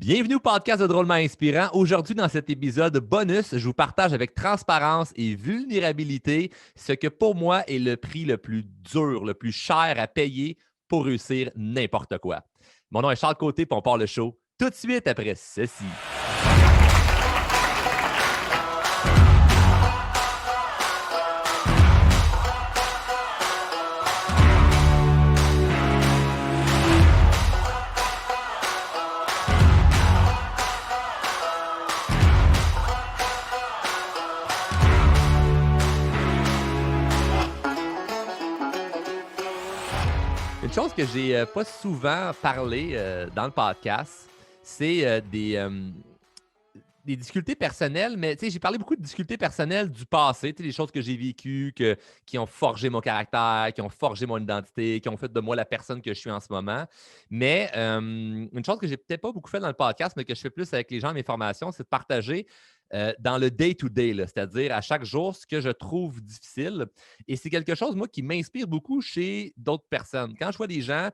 Bienvenue au podcast de Drôlement Inspirant. Aujourd'hui, dans cet épisode bonus, je vous partage avec transparence et vulnérabilité ce que pour moi est le prix le plus dur, le plus cher à payer pour réussir n'importe quoi. Mon nom est Charles Côté, puis on part le show tout de suite après ceci. Une chose que j'ai pas souvent parlé dans le podcast, c'est des difficultés personnelles, mais j'ai parlé beaucoup de difficultés personnelles du passé, des choses que j'ai vécues, qui ont forgé mon caractère, qui ont forgé mon identité, qui ont fait de moi la personne que je suis en ce moment. Mais une chose que j'ai peut-être pas beaucoup fait dans le podcast, mais que je fais plus avec les gens à mes formations, c'est de partager dans le day-to-day, c'est-à-dire à chaque jour ce que je trouve difficile. Et c'est quelque chose, moi, qui m'inspire beaucoup chez d'autres personnes. Quand je vois des gens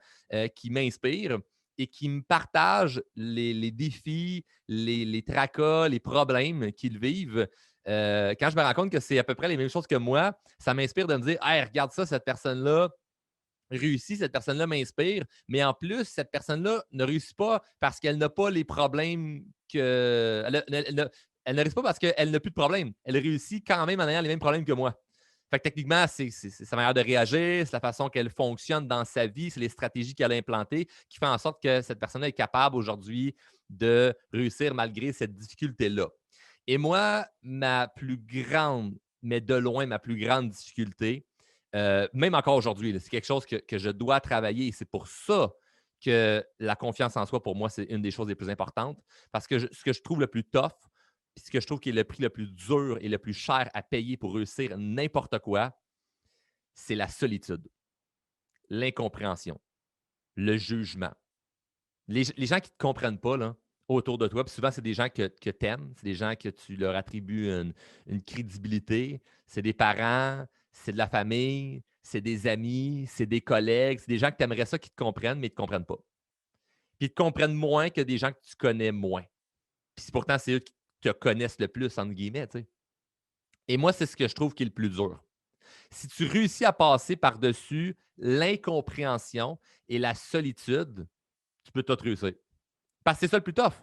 qui m'inspirent et qui me partagent les défis, les tracas, les problèmes qu'ils vivent, quand je me rends compte que c'est à peu près les mêmes choses que moi, ça m'inspire de me dire « Hey, regarde ça, cette personne-là réussit, cette personne-là m'inspire. » Mais en plus, cette personne-là ne réussit pas parce qu'elle n'a pas les problèmes que. Elle ne réussit pas parce qu'elle n'a plus de problèmes. Elle réussit quand même en ayant les mêmes problèmes que moi. Fait que techniquement, c'est sa manière de réagir, c'est la façon qu'elle fonctionne dans sa vie, c'est les stratégies qu'elle a implantées qui fait en sorte que cette personne-là est capable aujourd'hui de réussir malgré cette difficulté-là. Et moi, ma plus grande, mais de loin ma plus grande difficulté, même encore aujourd'hui, c'est quelque chose que je dois travailler et c'est pour ça que la confiance en soi, pour moi, c'est une des choses les plus importantes. Parce que ce que je trouve le plus tough, puis ce que je trouve qui est le prix le plus dur et le plus cher à payer pour réussir n'importe quoi, c'est la solitude, l'incompréhension, le jugement. Les gens qui ne te comprennent pas là, autour de toi, puis souvent, c'est des gens que tu aimes, c'est des gens que tu leur attribues une crédibilité, c'est des parents, c'est de la famille, c'est des amis, c'est des collègues, c'est des gens que tu aimerais ça qui te comprennent, mais ils ne te comprennent pas. Puis ils te comprennent moins que des gens que tu connais moins. Puis pourtant, c'est eux qui te connaissent le plus, entre guillemets, tu sais. Et moi, c'est ce que je trouve qui est le plus dur. Si tu réussis à passer par-dessus l'incompréhension et la solitude, tu peux tout réussir. Parce que c'est ça le plus tough.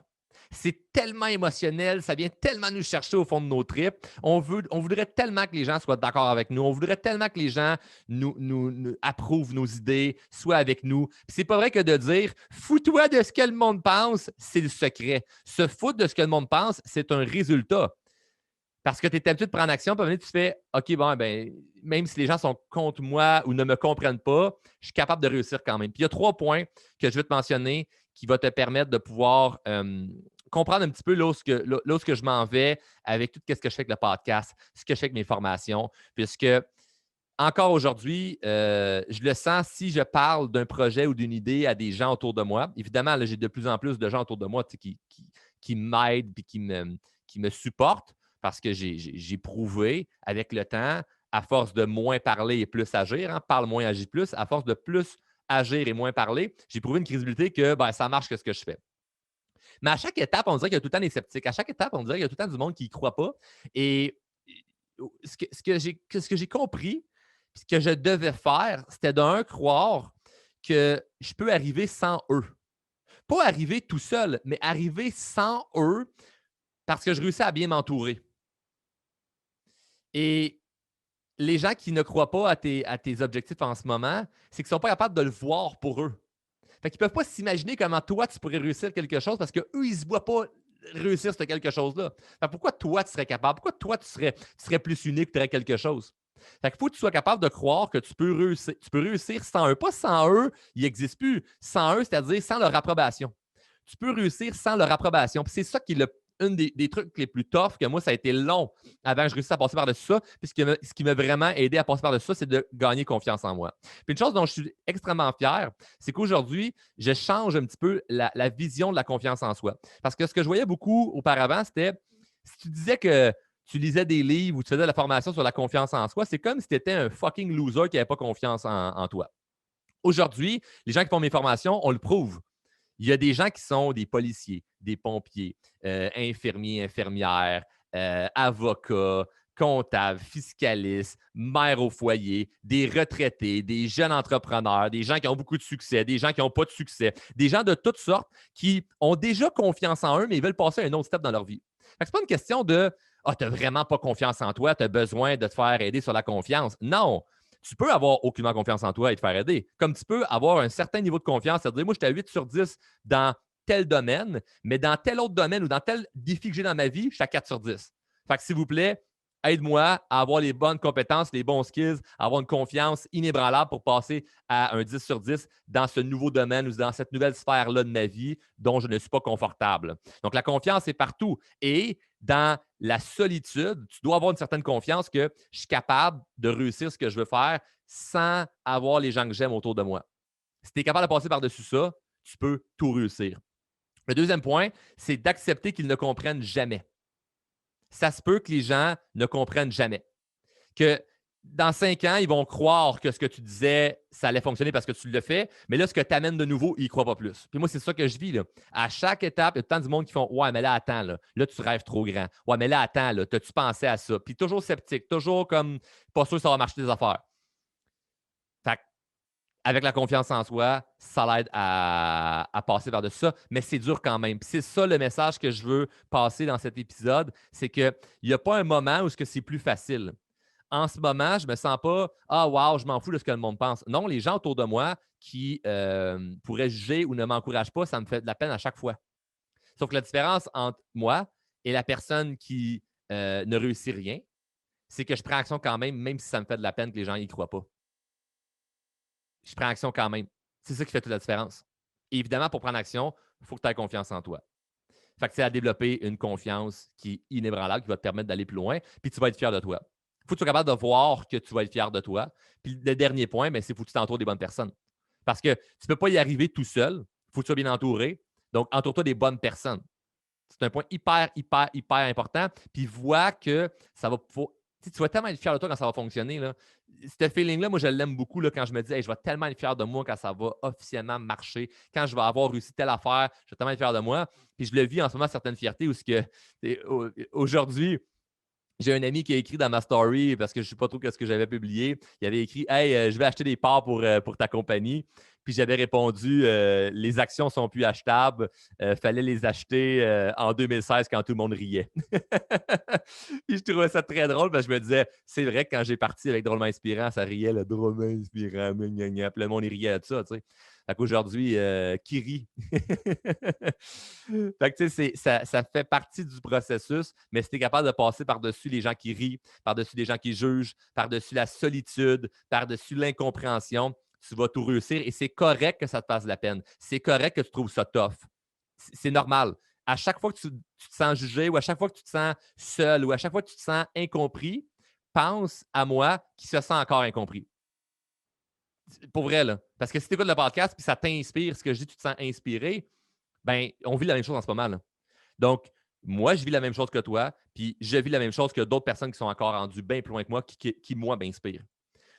C'est tellement émotionnel, ça vient tellement nous chercher au fond de nos tripes. On voudrait tellement que les gens soient d'accord avec nous. On voudrait tellement que les gens nous approuvent nos idées, soient avec nous. Puis c'est pas vrai que de dire fous-toi de ce que le monde pense, c'est le secret. Se foutre de ce que le monde pense, c'est un résultat. Parce que tu es habitué de prendre action, puis à un moment donné, tu fais OK, bon, ben, même si les gens sont contre moi ou ne me comprennent pas, je suis capable de réussir quand même. Puis il y a 3 points que je vais te mentionner qui vont te permettre de pouvoir comprendre un petit peu là où je m'en vais avec tout ce que je fais avec le podcast, ce que je fais avec mes formations, puisque encore aujourd'hui, je le sens si je parle d'un projet ou d'une idée à des gens autour de moi. Évidemment, là, j'ai de plus en plus de gens autour de moi qui m'aident et qui me supportent parce que j'ai prouvé avec le temps, à force de moins parler et plus agir, parle moins, agis plus, à force de plus agir et moins parler, j'ai prouvé une crédibilité que ça marche que ce que je fais. Mais à chaque étape, on dirait qu'il y a tout le temps des sceptiques. À chaque étape, on dirait qu'il y a tout le temps du monde qui n'y croit pas. Et ce que j'ai compris, ce que je devais faire, c'était croire que je peux arriver sans eux. Pas arriver tout seul, mais arriver sans eux parce que je réussis à bien m'entourer. Et les gens qui ne croient pas à tes objectifs en ce moment, c'est qu'ils ne sont pas capables de le voir pour eux. Fait qu'ils ne peuvent pas s'imaginer comment toi, tu pourrais réussir quelque chose parce qu'eux, ils ne se voient pas réussir ce quelque chose-là. Fait pourquoi toi, tu serais capable? Pourquoi toi, tu serais plus unique, tu aurais quelque chose? Fait qu'il faut que tu sois capable de croire que tu peux réussir. Tu peux réussir sans eux. Pas sans eux, ils n'existent plus. Sans eux, c'est-à-dire sans leur approbation. Tu peux réussir sans leur approbation. Puis c'est ça qui est un des trucs les plus tough que moi, ça a été long avant que je réussisse à passer par-dessus ça. Puis ce qui m'a vraiment aidé à passer par-dessus ça, c'est de gagner confiance en moi. Puis une chose dont je suis extrêmement fier, c'est qu'aujourd'hui, je change un petit peu la vision de la confiance en soi. Parce que ce que je voyais beaucoup auparavant, c'était si tu disais que tu lisais des livres ou tu faisais de la formation sur la confiance en soi, c'est comme si tu étais un fucking loser qui n'avait pas confiance en toi. Aujourd'hui, les gens qui font mes formations, on le prouve. Il y a des gens qui sont des policiers, des pompiers, infirmiers, infirmières, avocats, comptables, fiscalistes, mères au foyer, des retraités, des jeunes entrepreneurs, des gens qui ont beaucoup de succès, des gens qui n'ont pas de succès, des gens de toutes sortes qui ont déjà confiance en eux, mais ils veulent passer à un autre step dans leur vie. Ce n'est pas une question de ah, tu n'as vraiment pas confiance en toi, tu as besoin de te faire aider sur la confiance. Non, tu peux avoir aucunement confiance en toi et te faire aider. Comme tu peux avoir un certain niveau de confiance, c'est-à-dire, moi, j'étais à 8 sur 10 dans tel domaine, mais dans tel autre domaine ou dans tel défi que j'ai dans ma vie, je suis à 4 sur 10. Fait que s'il vous plaît, aide-moi à avoir les bonnes compétences, les bons skills, à avoir une confiance inébranlable pour passer à un 10 sur 10 dans ce nouveau domaine ou dans cette nouvelle sphère-là de ma vie dont je ne suis pas confortable. Donc, la confiance est partout. Et dans la solitude, tu dois avoir une certaine confiance que je suis capable de réussir ce que je veux faire sans avoir les gens que j'aime autour de moi. Si tu es capable de passer par-dessus ça, tu peux tout réussir. Le deuxième point, c'est d'accepter qu'ils ne comprennent jamais. Ça se peut que les gens ne comprennent jamais. Que dans 5 ans, ils vont croire que ce que tu disais, ça allait fonctionner parce que tu le fais, mais là, ce que tu amènes de nouveau, ils ne croient pas plus. Puis moi, c'est ça que je vis. Là. À chaque étape, il y a tout le temps du monde qui font ouais, mais là, attends, là, tu rêves trop grand. Ouais, mais là, attends, là, t'as-tu pensé à ça? Puis toujours sceptique, toujours comme pas sûr que ça va marcher tes affaires. Fait avec la confiance en soi, ça l'aide à passer par-dessus ça, mais c'est dur quand même. Puis c'est ça le message que je veux passer dans cet épisode, c'est qu'il n'y a pas un moment où c'est plus facile. En ce moment, je ne me sens pas ah wow, je m'en fous de ce que le monde pense. Non, les gens autour de moi qui pourraient juger ou ne m'encouragent pas, ça me fait de la peine à chaque fois. Sauf que la différence entre moi et la personne qui ne réussit rien, c'est que je prends action quand même si ça me fait de la peine que les gens n'y croient pas. Je prends action quand même. C'est ça qui fait toute la différence. Et évidemment, pour prendre action, il faut que tu aies confiance en toi. Fait que c'est à développer une confiance qui est inébranlable, qui va te permettre d'aller plus loin, puis tu vas être fier de toi. Il faut que tu sois capable de voir que tu vas être fier de toi. Puis le dernier point, c'est qu'il faut que tu t'entoures des bonnes personnes. Parce que tu ne peux pas y arriver tout seul. Il faut que tu sois bien entouré. Donc, entoure-toi des bonnes personnes. C'est un point hyper, hyper, hyper important. Puis vois que ça va pouvoir. Tu vas tellement être fier de toi quand ça va fonctionner. Là. Ce feeling-là, moi, je l'aime beaucoup là, quand je me dis hey, je vais tellement être fier de moi quand ça va officiellement marcher. Quand je vais avoir réussi telle affaire, je vais tellement être fier de moi. Puis je le vis en ce moment, certaines fiertés où aujourd'hui, j'ai un ami qui a écrit dans ma story, parce que je ne sais pas trop ce que j'avais publié. Il avait écrit hey, je vais acheter des parts pour ta compagnie. Puis j'avais répondu les actions sont plus achetables. Fallait les acheter en 2016 quand tout le monde riait. Puis je trouvais ça très drôle parce que je me disais c'est vrai que quand j'ai parti avec Drôlement Inspirant, ça riait le Drôlement Inspirant. Puis le monde il riait de ça. Tu sais. Fait qu'aujourd'hui, qui rit? Fait que, tu sais, ça fait partie du processus, mais si tu es capable de passer par-dessus les gens qui rient, par-dessus les gens qui jugent, par-dessus la solitude, par-dessus l'incompréhension, tu vas tout réussir et c'est correct que ça te fasse de la peine. C'est correct que tu trouves ça tough. C'est normal. À chaque fois que tu te sens jugé ou à chaque fois que tu te sens seul ou à chaque fois que tu te sens incompris, pense à moi qui se sent encore incompris. Pour vrai, là. Parce que si tu écoutes le podcast et ça t'inspire, ce que je dis, tu te sens inspiré, ben, on vit la même chose en ce moment. Là. Donc, moi, je vis la même chose que toi, puis je vis la même chose que d'autres personnes qui sont encore rendues bien plus loin que moi, qui moi, m'inspirent.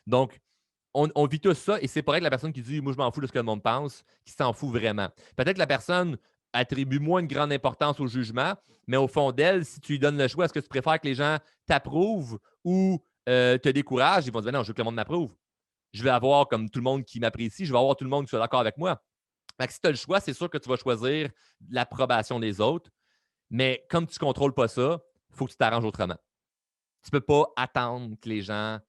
Donc, on vit tout ça et c'est pareil que la personne qui dit moi, je m'en fous de ce que le monde pense, qui s'en fout vraiment. Peut-être que la personne attribue moins une grande importance au jugement, mais au fond d'elle, si tu lui donnes le choix, est-ce que tu préfères que les gens t'approuvent ou te découragent? Ils vont dire non, je veux que le monde m'approuve. Je vais avoir comme tout le monde qui m'apprécie, je vais avoir tout le monde qui soit d'accord avec moi. Fait que si tu as le choix, c'est sûr que tu vas choisir l'approbation des autres. Mais comme tu ne contrôles pas ça, il faut que tu t'arranges autrement. Tu ne peux pas attendre que les gens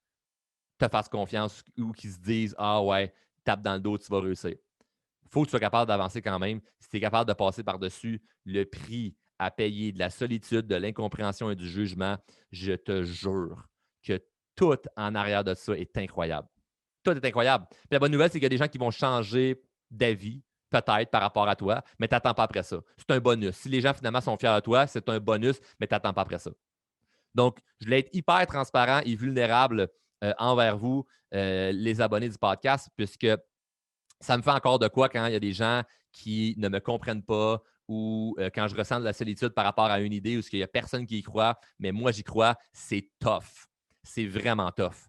te fassent confiance ou qu'ils se disent ah ouais, tape dans le dos, tu vas réussir. Il faut que tu sois capable d'avancer quand même. Si tu es capable de passer par-dessus le prix à payer de la solitude, de l'incompréhension et du jugement, je te jure que tout en arrière de ça est incroyable. Tout est incroyable. Puis la bonne nouvelle, c'est qu'il y a des gens qui vont changer d'avis, peut-être par rapport à toi, mais tu n'attends pas après ça. C'est un bonus. Si les gens finalement sont fiers de toi, c'est un bonus, mais tu n'attends pas après ça. Donc, je voulais être hyper transparent et vulnérable envers vous, les abonnés du podcast, puisque ça me fait encore de quoi quand il y a des gens qui ne me comprennent pas ou quand je ressens de la solitude par rapport à une idée ou qu'il n'y a personne qui y croit, mais moi j'y crois, c'est tough. C'est vraiment tough.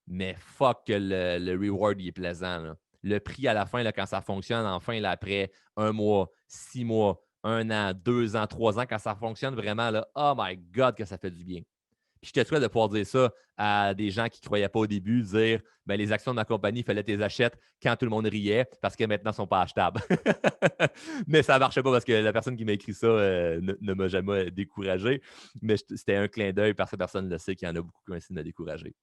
Mais fuck que le reward il est plaisant. Là. le prix à la fin, là, quand ça fonctionne, enfin, là, après 1 mois, 6 mois, 1 an, 2 ans, 3 ans, quand ça fonctionne vraiment, là, oh my God, que ça fait du bien. Puis je te souhaite de pouvoir dire ça à des gens qui ne croyaient pas au début, dire ben, les actions de ma compagnie, il fallait que tu les achètes quand tout le monde riait parce que maintenant, elles ne sont pas achetables. Mais ça ne marchait pas parce que la personne qui m'a écrit ça ne m'a jamais découragé. Mais c'était un clin d'œil parce que personne le sait qu'il y en a beaucoup qui ont essayé de me décourager.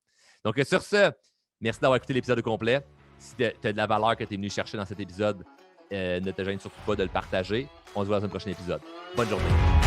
Donc, sur ce, merci d'avoir écouté l'épisode complet. Si tu as de la valeur que tu es venu chercher dans cet épisode, ne te gêne surtout pas de le partager. On se voit dans un prochain épisode. Bonne journée.